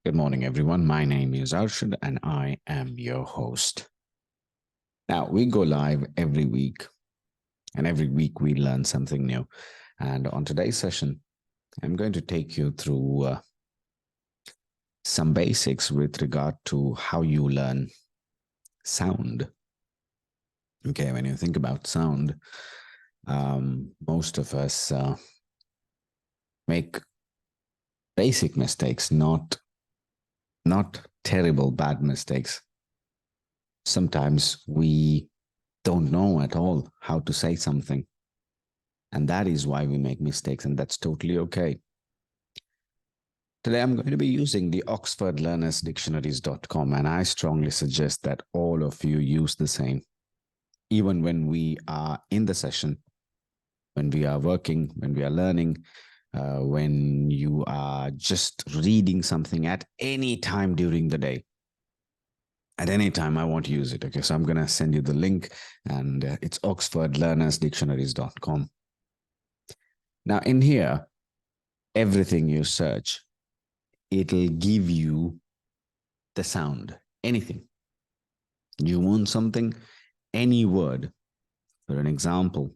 Good morning, everyone. My name is Arshad and I am your host. Now, we go live every week, and every week we learn something new. And on today's session, I'm going to take you through some basics with regard to how you learn sound. Okay, when you think about sound, most of us make basic mistakes, not terrible bad mistakes. Sometimes we don't know at all how to say something. And that is why we make mistakes, and that's totally okay. Today, I'm going to be using the oxfordlearnersdictionaries.com, and I strongly suggest that all of you use the same. Even when we are in the session, when we are working, when we are learning, when you are just reading something at any time during the day. At any time, I want to use it. Okay, so I'm going to send you the link, and it's oxfordlearnersdictionaries.com. Now, in here, everything you search, it'll give you the sound, anything. You want something, any word. For an example,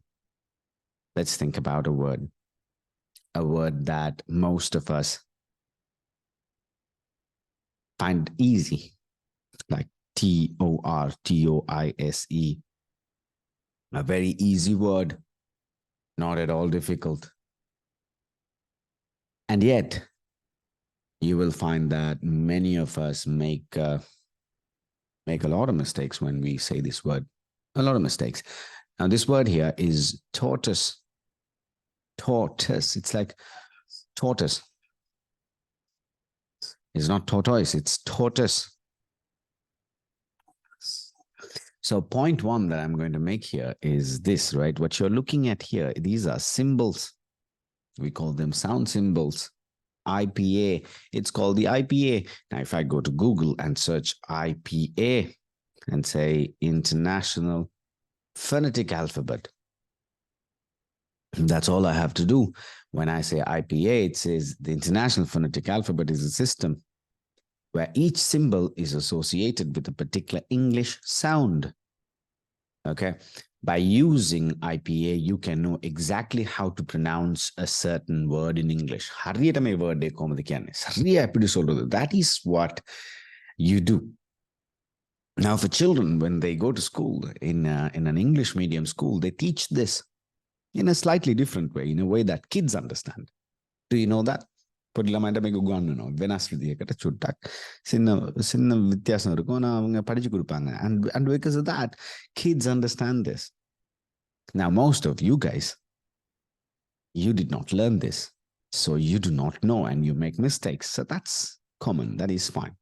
let's think about a word that most of us find easy, like Tortoise. A very easy word, not at all difficult. And yet, you will find that many of us make a lot of mistakes when we say this word. A lot of mistakes. Now, this word here is tortoise. Tortoise. It's like tortoise. It's not tortoise, it's tortoise. So point one that I'm going to make here is this, right? What you're looking at here, these are symbols. We call them sound symbols. IPA, it's called the IPA. Now, if I go to Google and search IPA and say International Phonetic Alphabet, that's all I have to do. When I say IPA, it says the International Phonetic Alphabet is a system where each symbol is associated with a particular English sound. Okay. By using IPA, you can know exactly how to pronounce a certain word in English. That is what you do. Now, for children, when they go to school in an English medium school, they teach this in a slightly different way, in a way that kids understand. Do you know that? பொருளாமாட்ட போய் உட்காந்துணும் வெனாஸ்ருதியை கிட்ட சுட்டாக் சின்ன சின்ன வித்தியாசம் இருக்கும் ஆனால் அவங்க படிச்சு கொடுப்பாங்க and because of that kids understand this. Now most of you guys, you did not learn this, so you do not know and you make mistakes, so that's common. That is fine.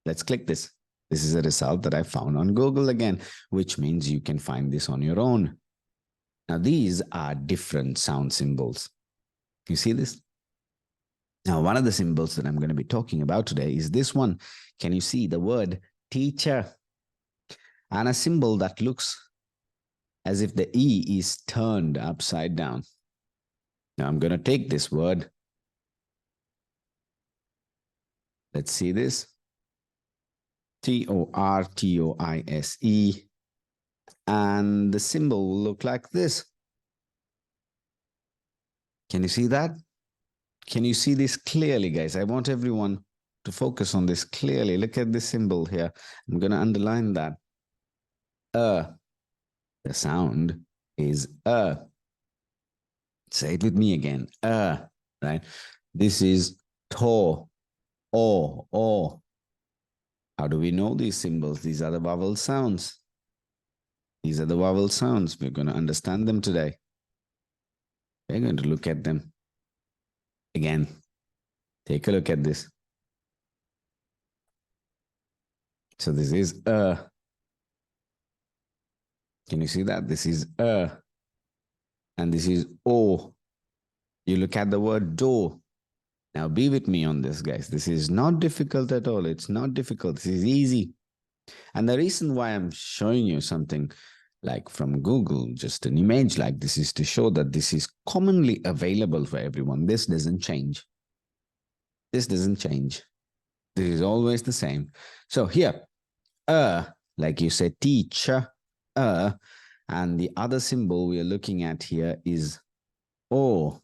Let's click this. This is a result that I found on Google again, which means you can find this on your own. Now these are different sound symbols. You see this? Now, one of the symbols that I'm going to be talking about today is this one. Can you see the word teacher? And a symbol that looks as if the E is turned upside down. Now, I'm going to take this word. Let's see this. Tortoise. And the symbol will look like this. Can you see that? Can you see this clearly, guys? I want everyone to focus on this clearly. Look at this symbol here. I'm going to underline that. The sound is Say it with me again. Right? This is to, o. How do we know these symbols? These are the vowel sounds. These are the vowel sounds. We're going to understand them today. We're going to look at them. Again, take a look at this. So this is Can you see that? This is and this is o. You look at the word do. Now be with me on this, guys. This is not difficult at all. It's not difficult. This is easy. And the reason why I'm showing you something like from Google, just an image like this, is to show that this is commonly available for everyone. This doesn't change. This doesn't change. This is always the same. So here, like you said, teacher, and the other symbol we are looking at here is O.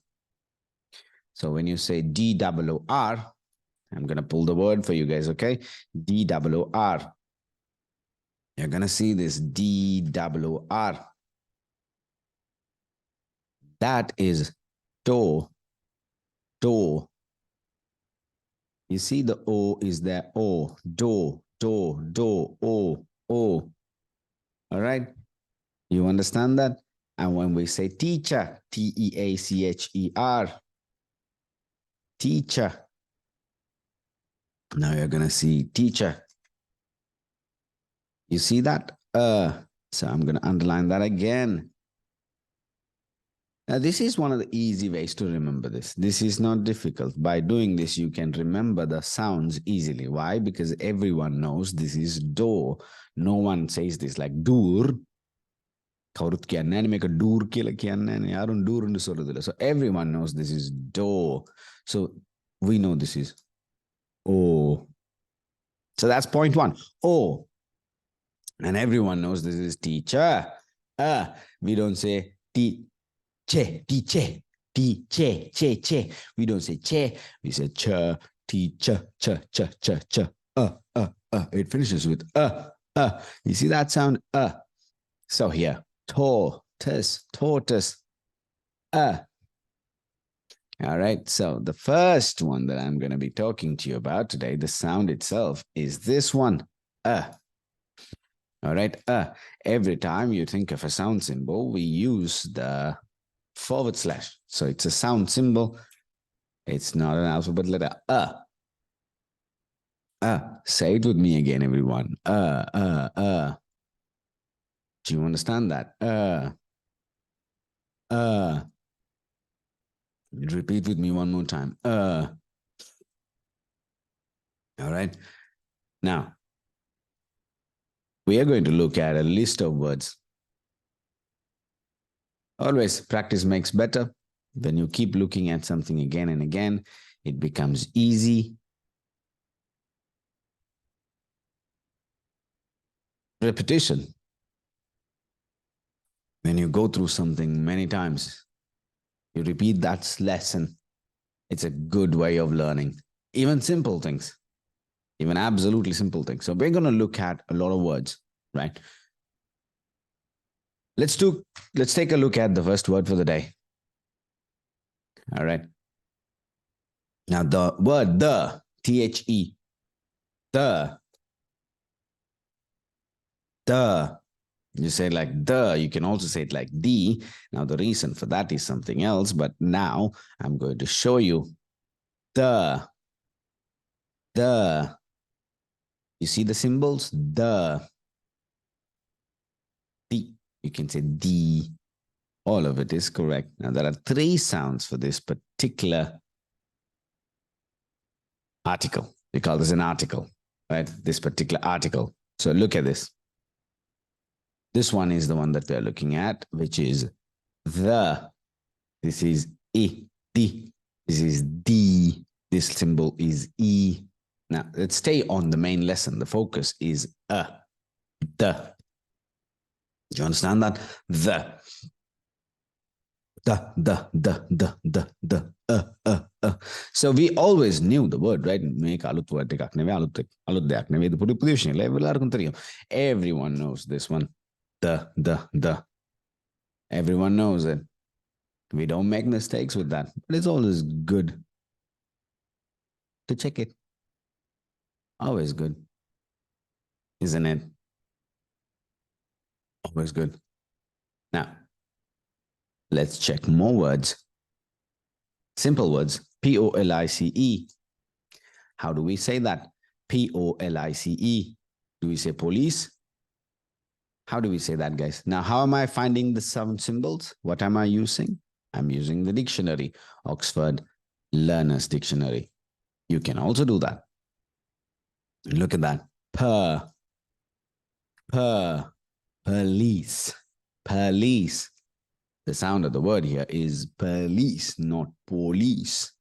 So when you say D-O-O-R, I'm going to pull the word for you guys, okay? D-O-O-R. You're going to see this D-O-O-R. That is do. Do. You see the O is there. O. Do. Do. Do. O. O. All right? You understand that? And when we say teacher, T-E-A-C-H-E-R, teacher. Now you're going to see teacher. You see that? So I'm going to underline that again. Now, this is one of the easy ways to remember this. This is not difficult. By doing this, you can remember the sounds easily. Why? Because everyone knows this is do. No one says this like dur. So everyone knows this is do. So we know this is O. So that's point one. O. And everyone knows this is teacher. We don't say teacher, teacher, teacher, che. We don't say che. We say cha, teacher, cha, cha, cha, cha. It finishes with You see that sound? So here, tortoise, tortoise. All right. So the first one that I'm going to be talking to you about today, the sound itself is this one. All right. Every time you think of a sound symbol, we use the / So it's a sound symbol. It's not an alphabet letter. Say it with me again, everyone. Do you understand that? Repeat with me one more time. All right. Now, we are going to look at a list of words. Always practice makes better. When you keep looking at something again and again, it becomes easy. Repetition. When you go through something many times, you repeat that lesson. It's a good way of learning. Even simple things. Even absolutely simple things. So we're going to look at a lot of words, right? Let's take a look at the first word for the day. All right. Now the word the, the, the. You say it like the, you can also say it like the. Now the reason for that is something else, but now I'm going to show you the. You see the symbols? The. You can say the. All of it is correct. Now there are 3 sounds for this particular article. We call this an article, right? This particular article. So look at this. This one is the one that we're looking at, which is the. This is I, the. This is D. This symbol is E. Now, let's stay on the main lesson. The focus is the. Do you understand that? The. So we always knew the word, right? Everyone knows this one. The. Everyone knows it. We don't make mistakes with that, but it's always good to check it. Always good, isn't it? Always good. Now, let's check more words. Simple words. Police. How do we say that? Police. Do we say police? How do we say that, guys? Now, how am I finding the sound symbols? What am I using? I'm using the dictionary, Oxford Learner's Dictionary. You can also do that. Look at that. Police. Police. The sound of the word here is police, not police.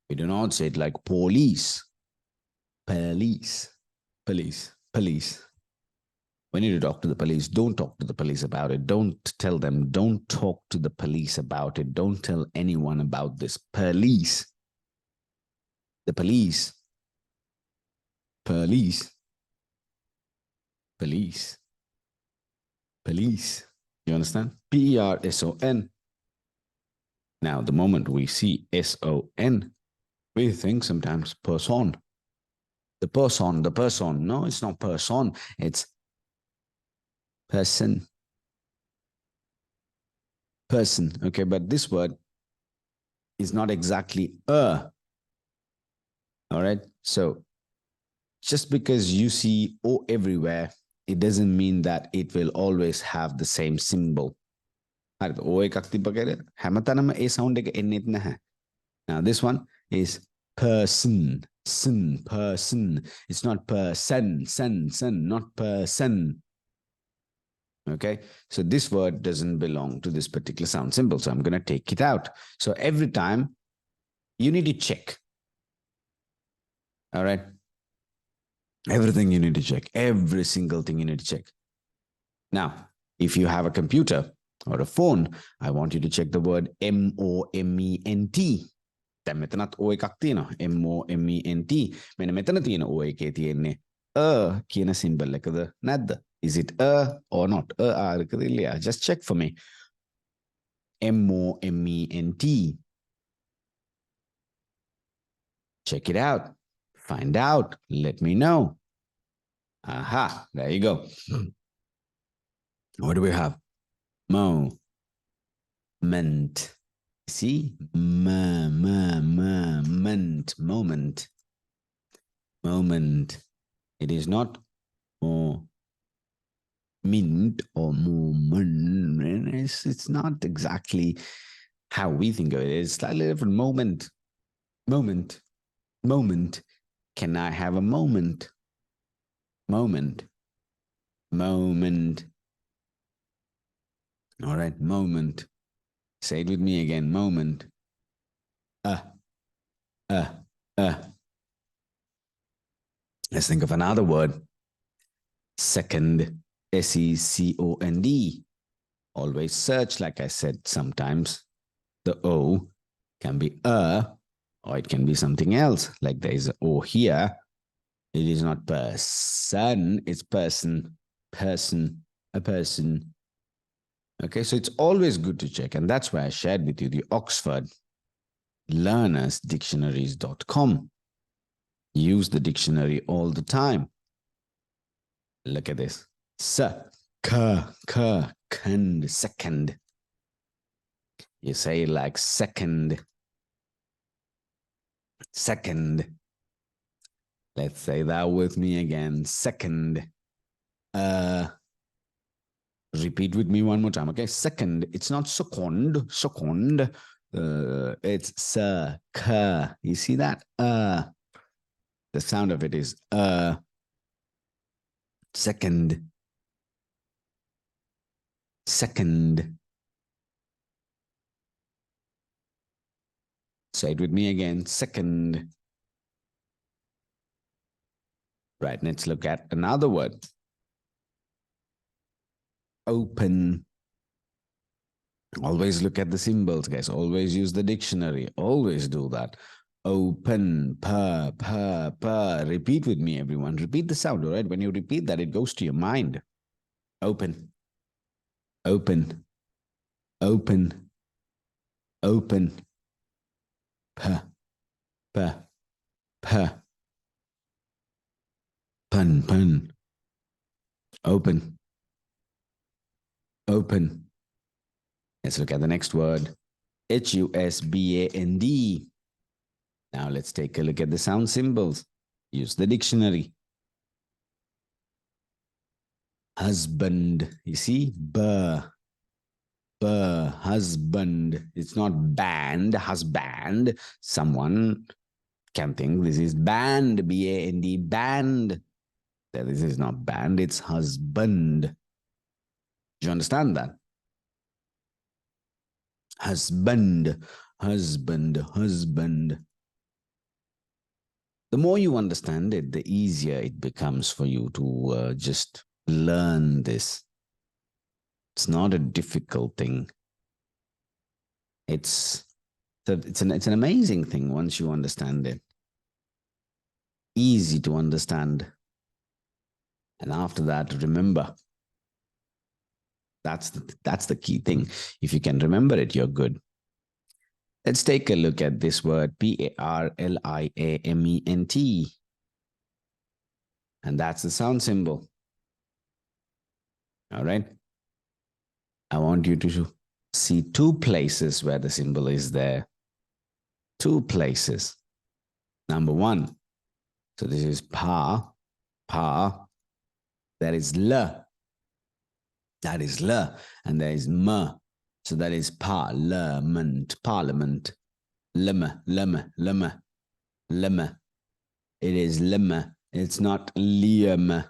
We do not say it like police. Police. Police. Police. When you talk to the police, don't talk to the police about it. Don't tell them. Don't talk to the police about it. Don't tell anyone about this. Police. The police. Police. Police. Police. You understand? Person. Now, the moment we see son, we think sometimes person. The person. No, it's not person. It's person. Person. Okay, but this word is not exactly a. All right. So just because you see O everywhere, it doesn't mean that it will always have the same symbol. Now, this one is person. Person. It's not person, not person. Okay, so this word doesn't belong to this particular sound symbol. So I'm going to take it out. So every time you need to check. All right. Everything you need to check. Every single thing you need to check. Now, if you have a computer or a phone, I want you to check the word moment. දැන් මෙතනත් O එකක් තියෙනවා. moment. මෙන්න මෙතන තියෙන O එකේ තියෙන්නේ කියන symbol එකද නැද්ද? Is it or not? ආරකද இல்லையா? Just check for me. moment. Check it out. Find out. Let me know. Aha, there you go. What do we have? Moment. See? Moment. Moment. It is not mint or moment. It's not exactly how we think of it. It's slightly different. Moment. Can I have a moment? Moment. All right, moment. Say it with me again. Moment. Let's think of another word. Second. SECOND. Always search, like I said, sometimes the O can be or it can be something else. Like there is an O here. It is not person, it's person, a person. Okay, so it's always good to check. And that's why I shared with you the Oxford learnersdictionaries.com. Use the dictionary all the time. Look at this. Second. You say like second. Let's say that with me again. Second. Repeat with me one more time. Okay. Second. It's not second. It's You see that? The sound of it is second. Say it with me again. Second. Right. Let's look at another word. Open. Always look at the symbols, guys. Always use the dictionary. Always do that. Open. Repeat with me, everyone. Repeat the sound, all right? When you repeat that, it goes to your mind. Open. Pun. Open. Let's look at the next word. HUSBAND. Now let's take a look at the sound symbols. Use the dictionary. Husband. You see? Husband. It's not band. Husband. Someone can think this is band. BAND. Band. This is not band. It's husband. Do you understand that? Husband. The more you understand it, the easier it becomes for you to just learn this. It's not a difficult thing. It's an amazing thing once you understand it. Easy to understand. And after that, remember. That's the key thing. If you can remember it, you're good. Let's take a look at this word, Parliament. And that's the sound symbol. All right. I want you to see two places where the symbol is there. Two places. Number one. So this is pa. There is l. That is l. And there is m. So that is parliament. Lema. It is lema. It's not liam.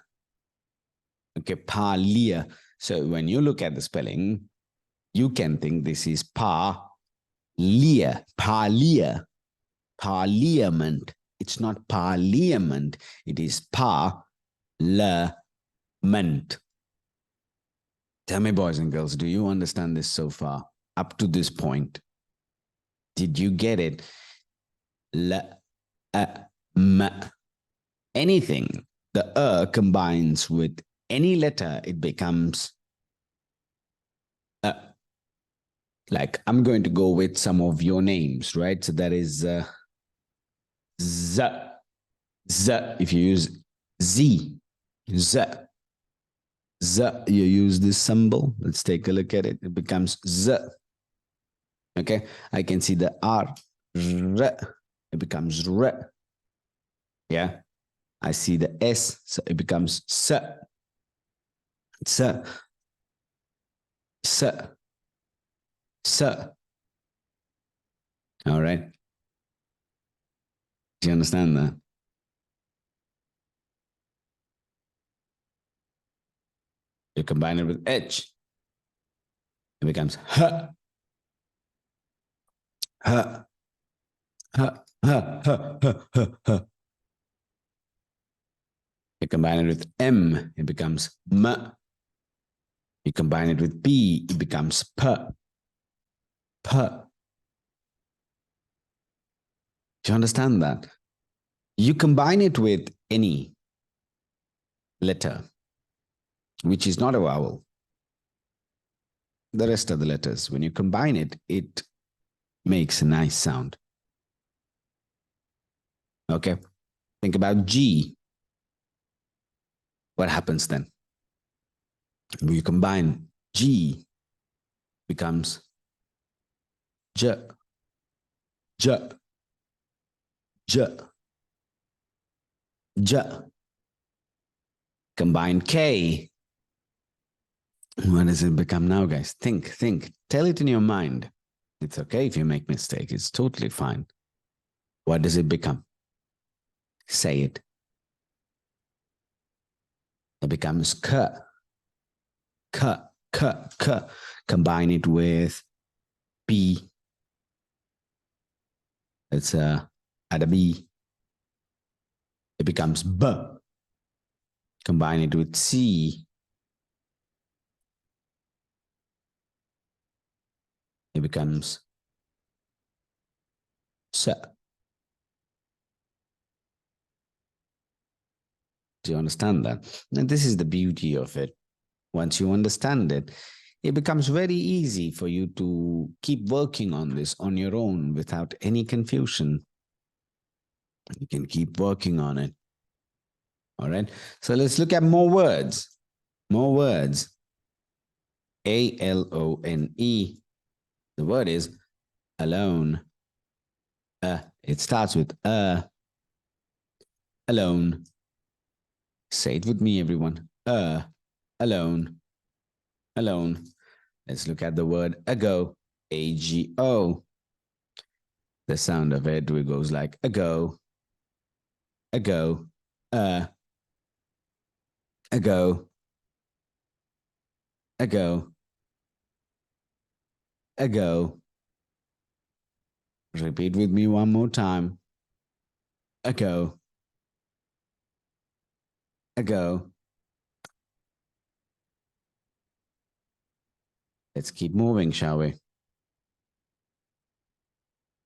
Okay, parlia. So when you look at the spelling, you can think this is parlia. Parliament. It's not parliament. It is parliament. Tell me, boys and girls, do you understand this so far? Up to this point? Did you get it? Anything the combines with any letter, it becomes like I'm going to go with some of your names, right? So that is Z. If you use Z, you use this symbol. Let's take a look at it. It becomes Z. Okay, I can see the R. It becomes R. Yeah, I see the S, so it becomes S. All right. Do you understand that? You combine it with H. It becomes H. You combine it with M, it becomes M. You combine it with P, it becomes P. Do you understand that? You combine it with any letter, which is not a vowel. The rest of the letters, when you combine it, it makes a nice sound. Okay. Think about G. What happens then? When you combine G, becomes J. Combine K. What does it become now, guys? Think. Tell it in your mind. It's okay if you make mistake. It's totally fine. What does it become? Say it. It becomes K. Combine it with B. It's add a B. It becomes B. Combine it with C. It becomes S. Do you understand that? And this is the beauty of it. Once you understand it, it becomes very easy for you to keep working on this on your own without any confusion. You can keep working on it. All right. So let's look at more words. More words. A-L-O-N-E. The word is alone. It starts with alone. Say it with me, everyone. Alone. Let's look at the word ago. A-G-O. The sound of it goes like ago. Ago. Ago. Repeat with me one more time. Ago. ago. Let's keep moving, shall we?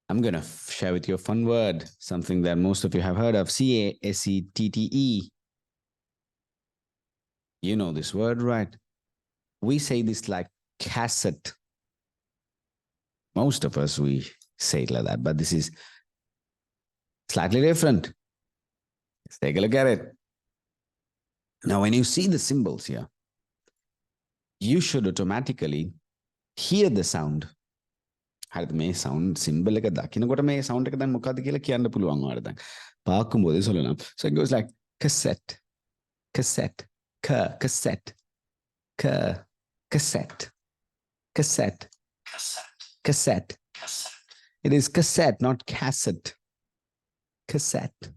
I'm going to share with you a fun word, something that most of you have heard of, CASETTE. You know this word, right? We say this like cassette. Most of us, we say it like that, but this is slightly different. Let's take a look at it. Now, when you see the symbols here, you should automatically hear the sound. හරිද මේ sound symbol එක දකිනකොට මේ sound එක දැන් මොකද්ද කියලා කියන්න පුළුවන් වුණාට දැන් පාකුம்போදේ சொல்லலாம். So it goes like cassette, cassette, cassette, cassette, cassette, cassette. It is cassette, not cassette. Cassette.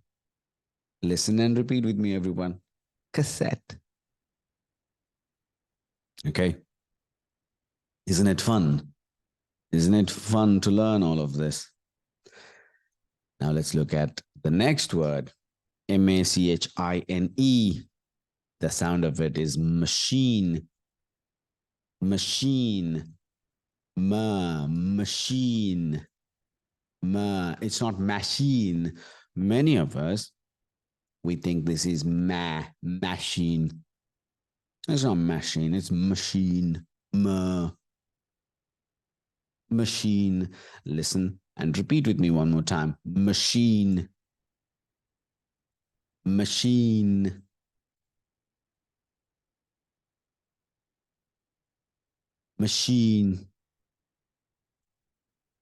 Listen and repeat with me, everyone. Cassette. Okay. Isn't it fun? Isn't it fun to learn all of this? Now let's look at the next word, MACHINE. The sound of it is machine. Machine. Machine. It's not machine. Many of us, we think this is machine. It's not machine, it's machine. Machine. Listen and repeat with me one more time. Machine. Machine. Machine.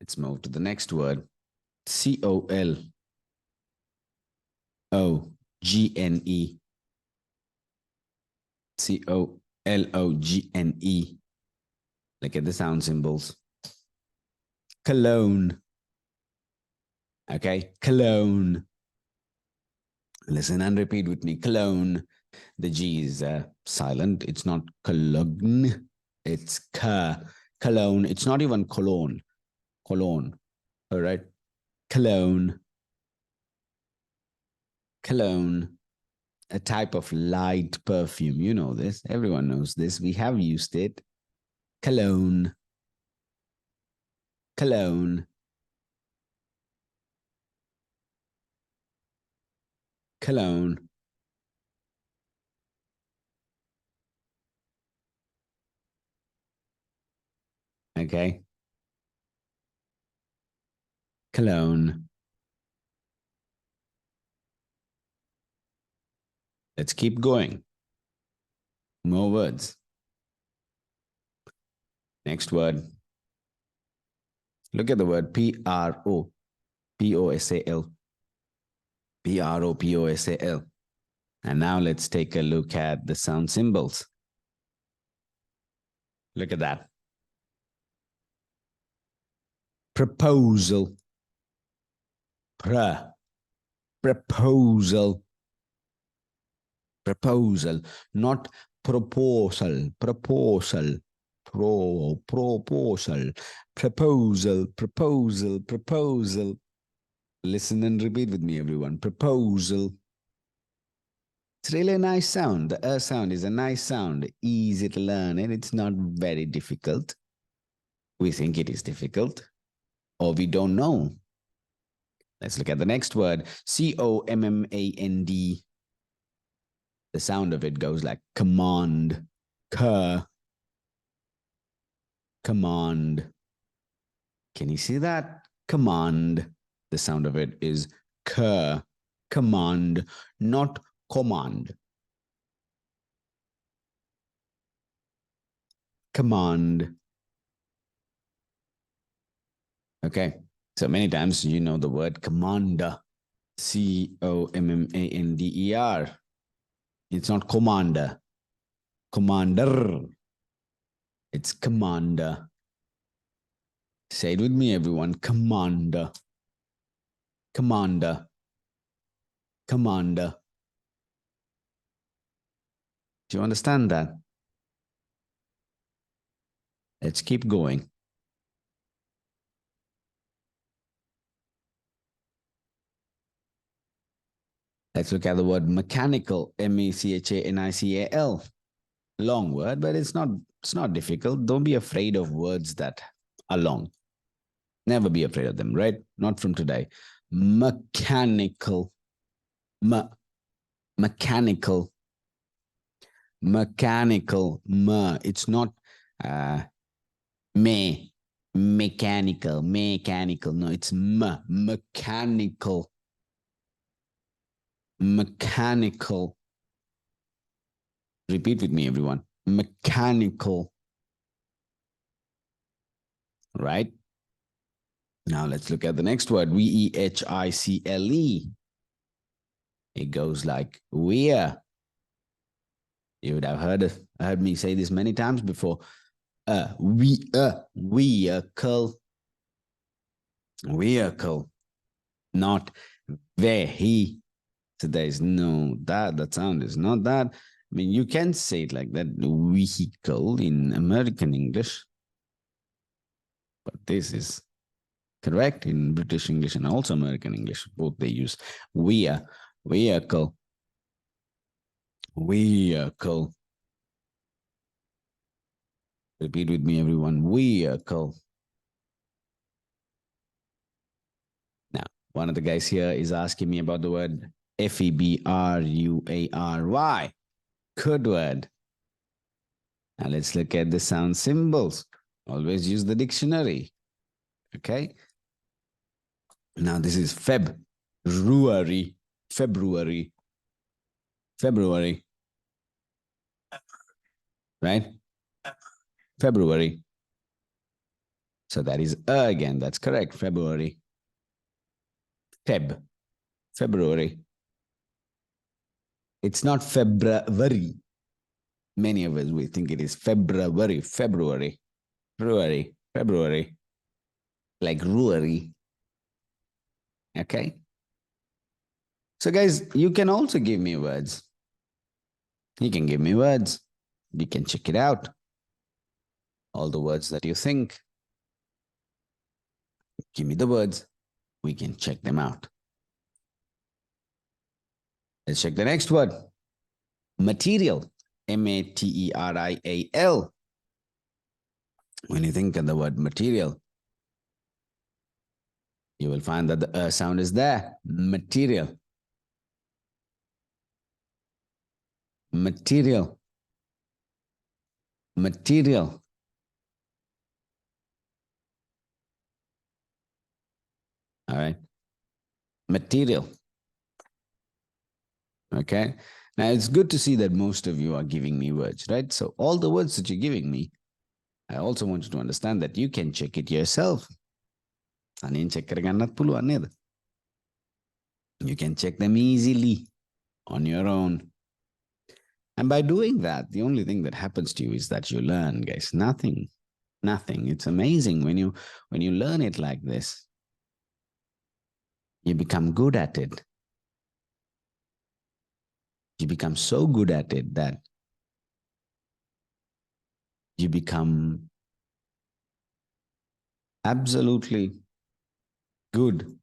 Let's move to the next word. COLOGNE. COLOGNE. Look at the sound symbols. Cologne. Okay, cologne. Listen and repeat with me. Cologne. The G is silent. It's not cologne. It's cologne. It's not even cologne. Cologne. All right. Cologne. Cologne. A type of light perfume. You know this. Everyone knows this. We have used it. Cologne. Cologne. Cologne. Okay. Cologne. Let's keep going. More words. Next word. Look at the word PRO. POSAL. PROPOSAL. And now let's take a look at the sound symbols. Look at that. Proposal. Proposal. Proposal. Not proposal. Proposal. Proposal. Proposal. Proposal. Proposal. Listen and repeat with me, everyone. Proposal. It's really a nice sound. The sound is a nice sound. Easy to learn, and it's not very difficult. We think it is difficult, or we don't know. Let's look at the next word. COMMAND. The sound of it goes like command. Command. Can you see that? Command. The sound of it is command, not command. Command. Okay. So many times you know the word commander. COMMANDER. It's not commander. Commander. It's commander. Say it with me, everyone. Commander. Commander. Commander. Do you understand that? Let's keep going. Let's look at the word mechanical, M-E-C-H-A-N-I-C-A-L. Long word, but it's not difficult. Don't be afraid of words that are long. Never be afraid of them, right? Not from today. Mechanical. Mechanical. Mechanical. It's not mechanical. No, it's mechanical. Mechanical. Repeat with me, everyone. Mechanical. Right? Now let's look at the next word. V-E-H-I-C-L-E. It goes like we're. You would have heard me say this many times before. Vehicle. Vehicle. Not vehi. So there's no that sound is not that. I mean, you can say it like that, vehicle in American English, but this is correct in British English and also American English. Both they use vehicle. Vehicle. Repeat with me, everyone. Vehicle. Now, one of the guys here is asking me about the word F-E-B-R-U-A-R-Y. Good word. Now let's look at the sound symbols. Always use the dictionary. Okay. Now this is February. February. February. Right? February. So that is again. That's correct. February. February. It's not February. Many of us, we think it is February. February. Like brewery. Okay. So guys, you can also give me words. You can give me words. You can check it out. All the words that you think. Give me the words. We can check them out. Let's check the next word. Material. M-A-T-E-R-I-A-L. When you think of the word material, you will find that the sound is there. Material. Material. Material. All right. Material. Okay. Now it's good to see that most of you are giving me words, right? So all the words that you're giving me, I also want you to understand that you can check it yourself. You can check them easily on your own. And by doing that, the only thing that happens to you is that you learn, guys. Nothing. It's amazing when you learn it like this. You become good at it. You become so good at it that you become absolutely good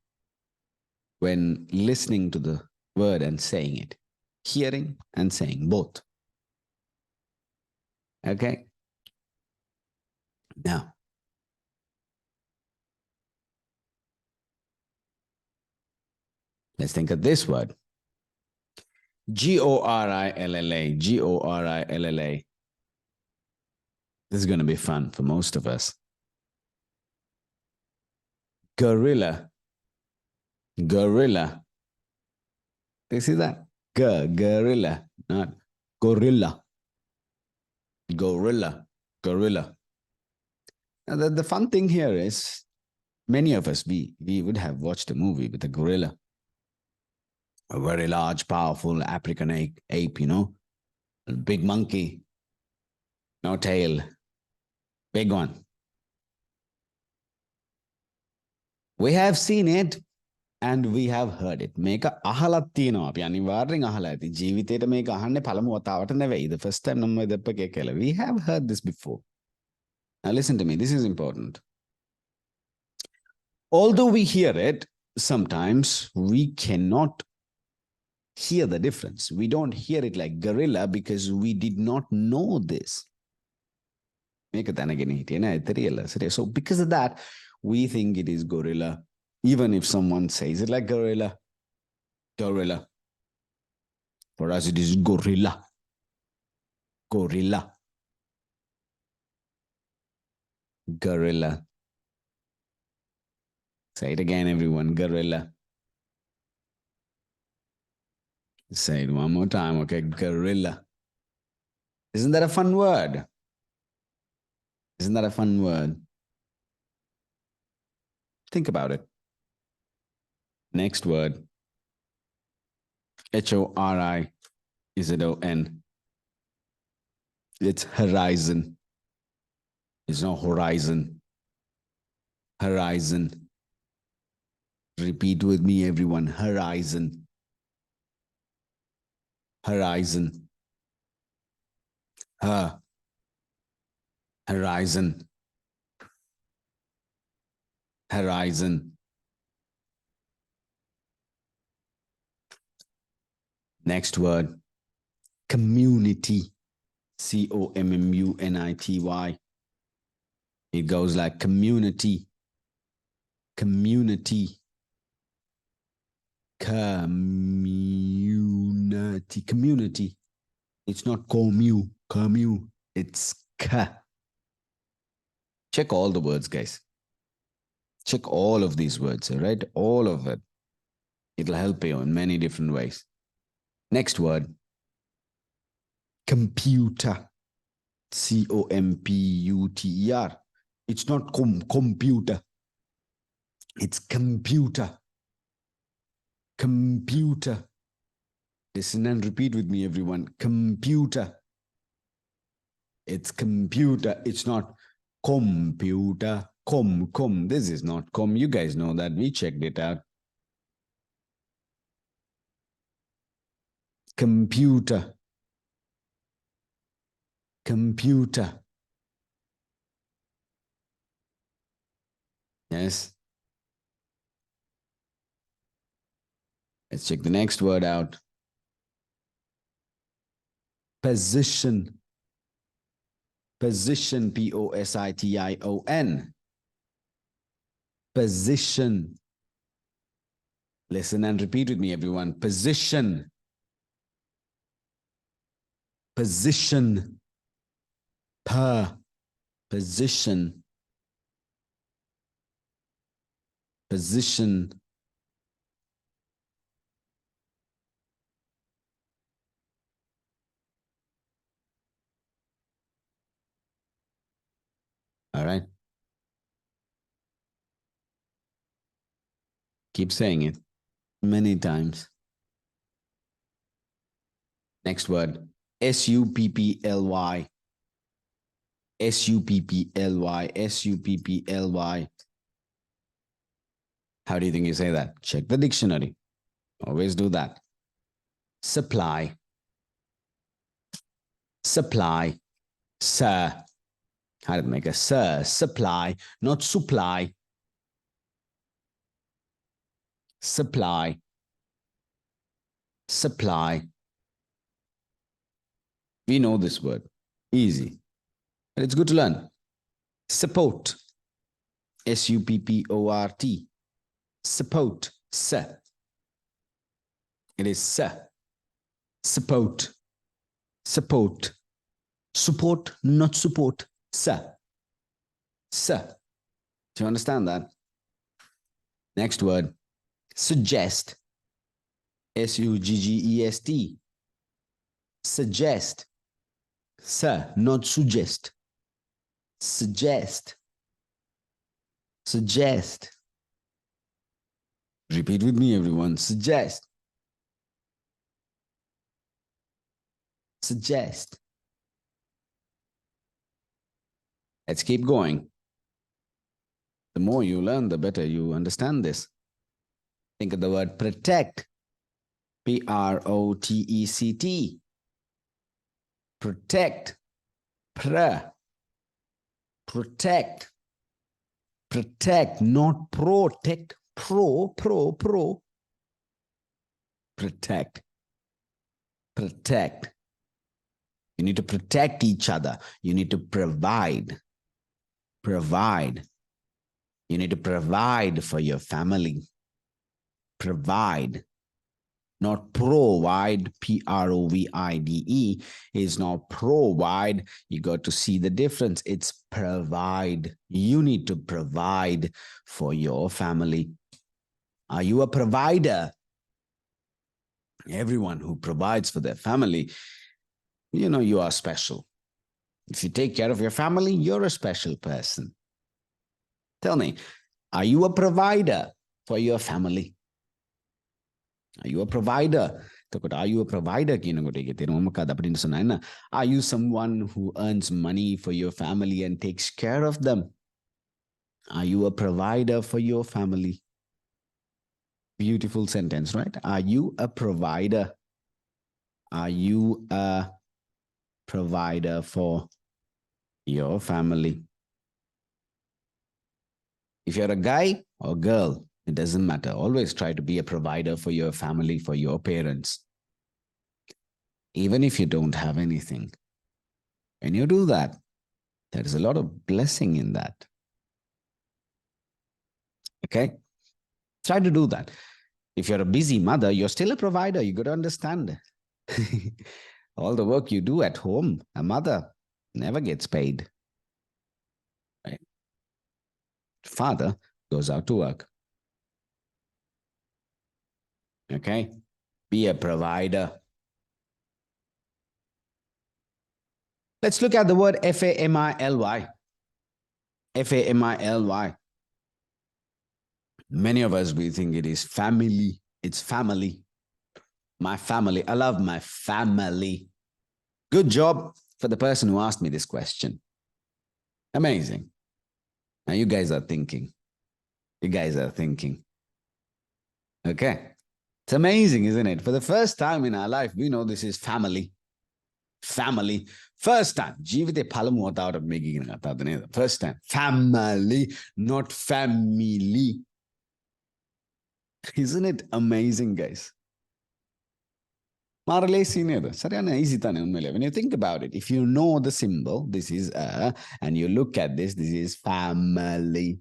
when listening to the word and saying it, hearing and saying both. Okay. Now, let's think of this word. Gorilla. Gorilla. This is going to be fun for most of us. Gorilla. Gorilla. Do you see that? Gorilla, not gorilla. Gorilla. Gorilla. Now, the fun thing here is many of us, we would have watched a movie with a gorilla. A very large, powerful African ape, you know, a big monkey, no tail, big one. We have seen it and we have heard it. මේක අහලත් තියෙනවා. අපි අනිවාර්යෙන් අහලා ඇති. ජීවිතේට මේක අහන්නේ පළමු වතාවට නෙවෙයි. The first time නම් දෙප්ප කියලා. We have heard this before. Now listen to me. This is important. Although we hear it, sometimes we cannot hear the difference. We don't hear it like gorilla because we did not know this. So because of that, we think it is gorilla. Even if someone says it like gorilla, gorilla. For us, it is gorilla. Gorilla. Gorilla. Say it again, everyone. Gorilla. Say it one more time, okay? Gorilla. Isn't that a fun word? Isn't that a fun word? Think about it. Next word. Horizon. It's horizon. It's not horizon. Horizon. Repeat with me, everyone. Horizon. Horizon. Horizon. Horizon. Next word. Community. Community. It goes like community. Community. Community. Community. It's not commu. It's ka. Check all the words, guys. Check all of these words, all right? All of it. It'll help you in many different ways. Next word. Computer. Computer. It's not computer. It's computer. Computer. Listen and repeat with me, everyone. Computer. It's computer. It's not computer. This is not com. You guys know that. We checked it out. Computer. Computer. Yes. Let's check the next word out. Position. Position. Position. Position. Listen and repeat with me, everyone. Position. Position. Position. Position. All right. Keep saying it many times. Next word. Supply. Supply. Supply. How do you think you say that? Check the dictionary. Always do that. Supply. Supply. Sir. How did it make a sir? Supply, not supply. Supply. Supply. We know this word. Easy. But it's good to learn. Support. Support. Support. Sir. It is sir. Support. Support. Support, not support. Sir. Sir. Do you understand that? Next word. Suggest. Suggest. Suggest. Sir, not suggest. Suggest. Suggest. Repeat with me, everyone. Suggest. Suggest. Let's keep going. The more you learn, the better you understand this. Think of the word protect. Protect. Protect. Protect. Protect, not protect. Pro. Protect. Protect. You need to protect each other. You need to provide. Provide. You need to provide for your family. Provide. Not provide, Provide, is not provide. You got to see the difference. It's provide. You need to provide for your family. Are you a provider? Everyone who provides for their family, you know, you are special. If you take care of your family, you're a special person. Tell me, are you a provider for your family? Are you a provider? Are you a provider? Are you someone who earns money for your family and takes care of them? Are you a provider for your family? Beautiful sentence, right? Are you a provider? Are you a provider for your family? If you're a guy or girl, it doesn't matter. Always try to be a provider for your family, for your parents. Even if you don't have anything. When you do that, there is a lot of blessing in that. Okay? Try to do that. If you're a busy mother, you're still a provider. You got to understand. All the work you do at home, a mother never gets paid. Right? Father goes out to work. Okay? Be a provider. Let's look at the word family. Family. Many of us, we think it is family. It's family. My family. I love my family. Good job for the person who asked me this question. Amazing. Now you guys are thinking. You guys are thinking. Okay. It's amazing, isn't it? For the first time in our life, we know this is family. Family. First time. First time. Family, not family. Isn't it amazing, guys? When you think about it, if you know the symbol, this is a, and you look at this is family.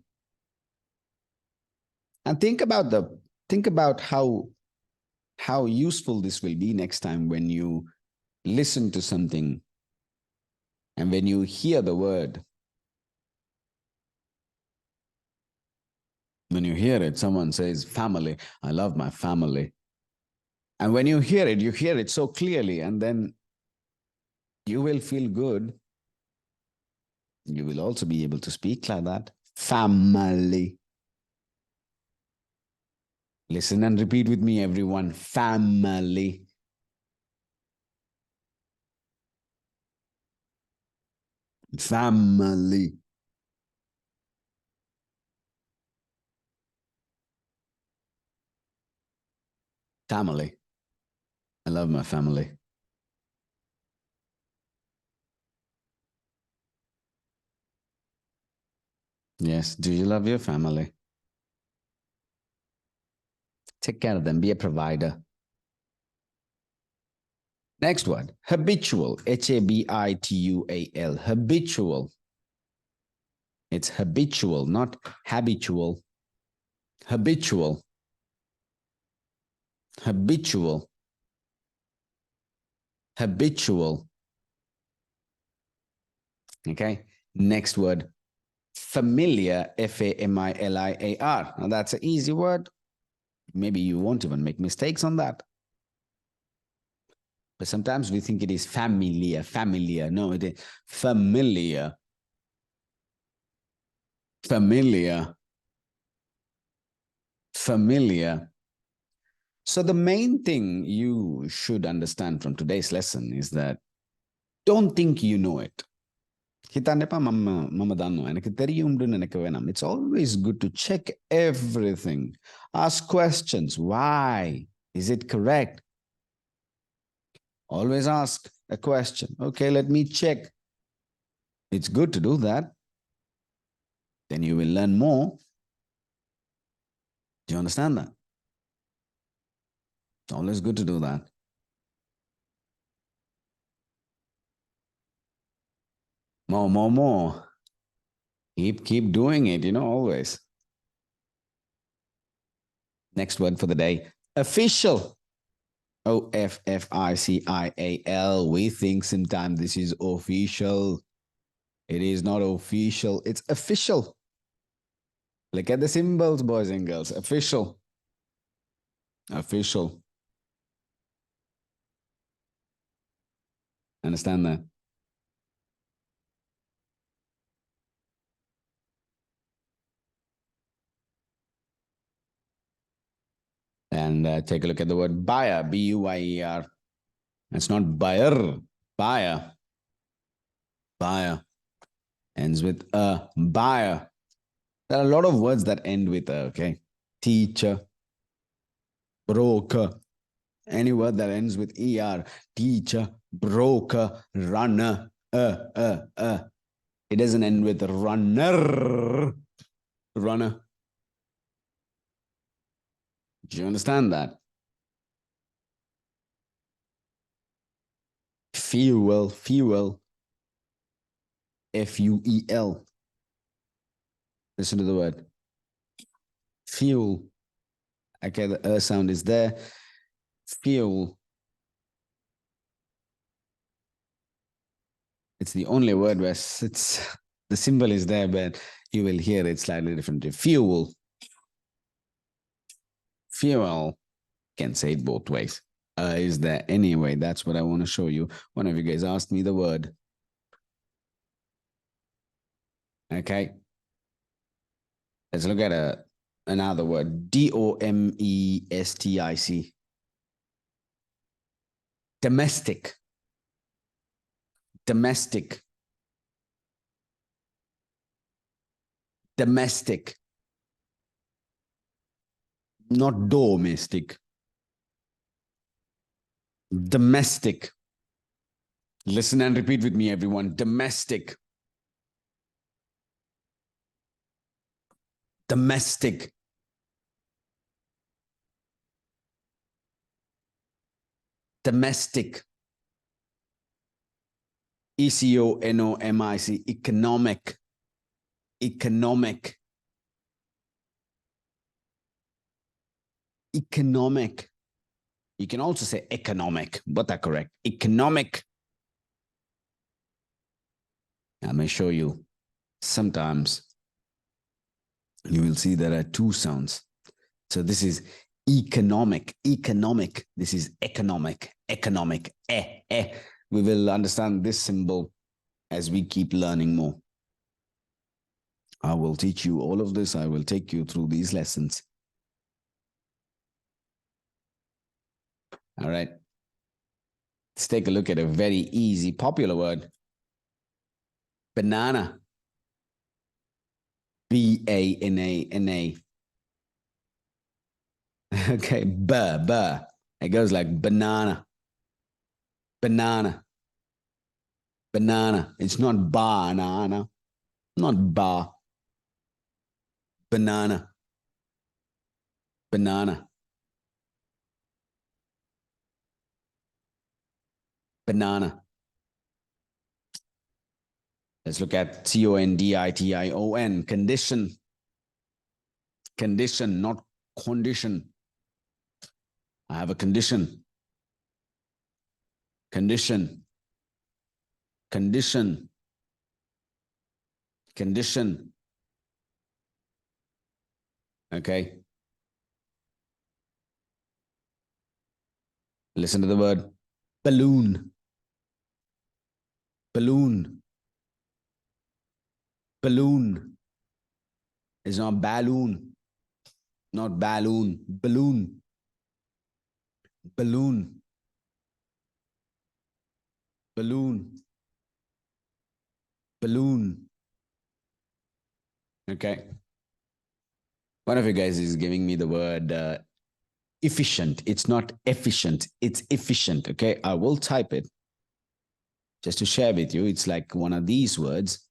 And think about how useful this will be next time when you listen to something and when you hear the word. When you hear it, someone says, family, I love my family. And when you hear it so clearly, and then you will feel good. You will also be able to speak like that. Family. Listen and repeat with me, everyone. Family. Family. Family. I love my family. Yes. Do you love your family? Take care of them. Be a provider. Next one. Habitual. Habitual. Habitual. It's habitual, not habitual. Habitual. Habitual. Habitual. Okay. Next word. Familiar. Familiar. Now that's an easy word. Maybe you won't even make mistakes on that. But sometimes we think it is familiar. Familiar. No, it is familiar. Familiar. Familiar. So the main thing you should understand from today's lesson is that don't think you know it. It's always good to check everything. Ask questions. Why? Is it correct? Always ask a question. Okay, let me check. It's good to do that. Then you will learn more. Do you understand that? It's always good to do that. More, more, more. Keep doing it, always. Next word for the day, official. Official. We think sometimes this is official. It is not official. It's official. Look at the symbols, boys and girls. Official. Official. Understand that? And take a look at the word buyer. B-U-Y-E-R. It's not buyer. Buyer. Buyer. Ends with a. Buyer. There are a lot of words that end with a, okay? Teacher. Broker. Any word that ends with ER. Teacher. Broker. Runner. It doesn't end with runner. Runner. Do you understand that? Fuel. Fuel. F-U-E-L. Listen to the word. Fuel. Okay, the sound is there. Fuel. It's the only word where the symbol is there, but you will hear it slightly differently. Fuel. Fuel. Can say it both ways. Is there anyway? That's what I want to show you. One of you guys asked me the word. Okay. Let's look at another word. D-O-M-E-S-T-I-C. Domestic. Domestic. Domestic. Not domestic. Domestic. Listen and repeat with me, everyone. Domestic. Domestic. Domestic. E-C-O-N-O-M-I-C. Economic. Economic. Economic. You can also say economic, but that's correct. Economic. I may show you. Sometimes you will see there are two sounds. So this is economic, economic. This is economic, economic, eh. We will understand this symbol as we keep learning more. I will teach you all of this. I will take you through these lessons. All right. Let's take a look at a very easy, popular word. Banana. B-A-N-A-N-A. Okay, ba. It goes like banana. Banana. Banana. It's not banana. Not ba. Banana. Banana. Banana. Let's look at C-O-N-D-I-T-I-O-N. Condition. Condition, not condition. I have a condition. Condition. Condition. Condition. Okay. Listen to the word balloon. Balloon. Balloon. It's not balloon. Not balloon. Balloon. Balloon. Balloon. Balloon. Okay. One of you guys is giving me the word efficient. It's not efficient. It's efficient. Okay. I will type it just to share with you. It's like one of these words.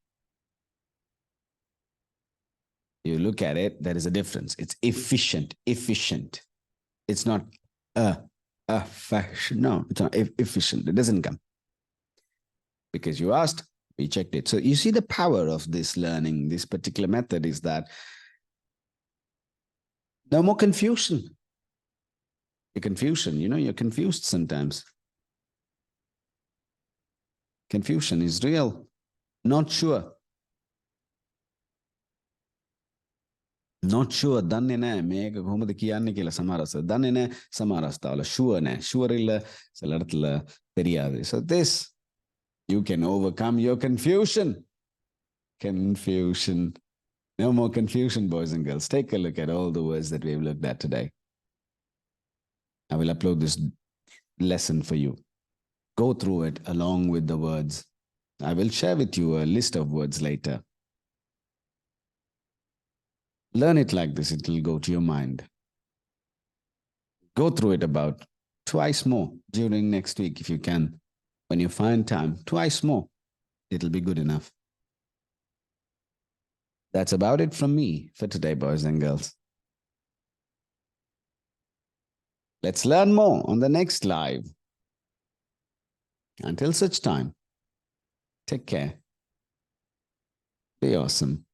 You look at it, there is a difference. It's efficient. Efficient. It's not fashion. No, it's not efficient. It doesn't come. Because you asked, We checked it. So you see the power of this learning, this particular method is that no more confusion. You're confused sometimes. Confusion is real. Not sure. Not sure. දන්නේ නැහැ මේක කොහොමද කියන්නේ කියලා සමහර අවස්ථා. දන්නේ නැහැ සමහර අවස්ථාවල sure නැහැ. Sure இல்ல சில இடத்துல தெரியாது. So this you can overcome your confusion. Confusion. No more confusion, boys and girls. Take a look at all the words that we've looked at today. I will upload this lesson for you. Go through it along with the words. I will share with you a list of words later. Learn it like this, it will go to your mind. Go through it about twice more during next week if you can. When you find time, twice more. It'll be good enough. That's about it from me for today, boys and girls. Let's learn more on the next live. Until such time, take care. Be awesome.